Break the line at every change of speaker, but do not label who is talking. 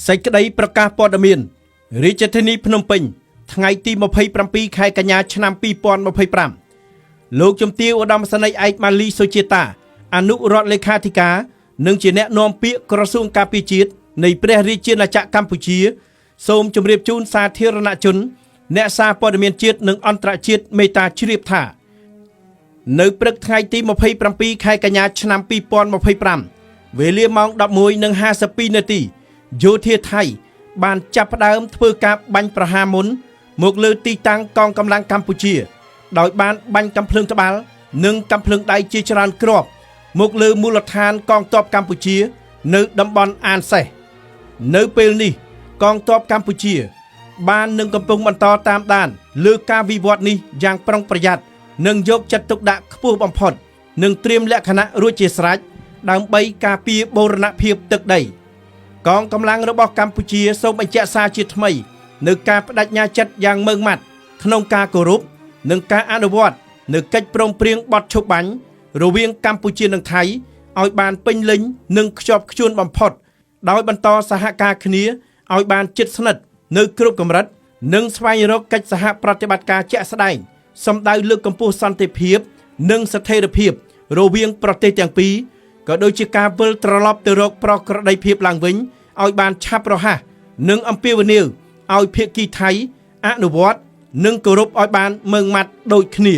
សេចក្តីប្រកាសព័ត៌មានរាជធានីភ្នំពេញថ្ងៃទី27ខែកញ្ញាឆ្នាំ2025លោកជំទាវឧត្តមសេនីយ៍ឯកម៉ាលីសុជាតាអនុរដ្ឋលេខាធិការនិងជាអ្នកនាំពាក្យក្រសួងការពារជាតិនៃព្រះរាជាណាចក្រកម្ពុជាសូមជម្រាបជូនសាធារណជនអ្នកសារព័ត៌មានជាតិនិងអន្តរជាតិមេត្តាជ្រាបថានៅព្រឹកថ្ងៃទី27ខែកញ្ញាឆ្នាំ2025វេលាម៉ោង 11:52 នាទីយោធាថៃបានចាប់ផ្ដើមធ្វើការបាញ់ប្រហារមុនមកលើទីតាំងកងកម្លាំងកម្ពុជាដោយបានបាញ់កាំភ្លើងត្បាល់និងកាំភ្លើងដៃជាច្រើនគ្រាប់មកលើមូលដ្ឋានកងទ័ពកម្ពុជានៅតំបន់អានសេះនៅពេលនេះកងទ័ពកម្ពុជាបាននឹងកំពុងបន្តតាមដានលើការវិវត្តនេះយ៉ាងប្រុងប្រយ័ត្ននិងយកចិត្តទុកដាក់ខ្ពស់បំផុតនិងត្រៀមលក្ខណៈរួចជាស្រេចដើម្បីការពារបូរណភាពទឹកដីកងកម្លាំងរបស់កម្ពុជាសូមបញ្ជាក់សារជាថ្មីនៅការបដិញ្ញាចិត្តយ៉ាងម៉ឺងម៉ាត់ក្នុងការគោរពនិងការអនុវត្តនៅកិច្ចព្រមព្រៀងបទឈប់បាញ់រវាងកម្ពុជានិងថៃឲ្យបានពេញលេញនិងខ្ជាប់ខ្ជួនបំផុតដោយបន្តសហការគ្នាឲ្យបានជិតស្និទ្ធនៅគ្រប់កម្រិតនិងស្វែងរកកិច្ចសហប្រតិបត្តិការជាក់ស្ដែងសម្ដៅលើកកម្ពស់សន្តិភាពនិងស្ថិរភាពរវាងប្រទេសទាំងពីរក៏ដូចជាការវិលត្រឡប់ទៅរកប្រក្រតីភាពឡើងវិញឲ្យបានឆាប់រហ័សនិងអំពាវនាវឲ្យភាគីថៃអនុវត្តនិងគោរពឲ្យបានម៉ឺងម៉ាត់ដូចគ្នា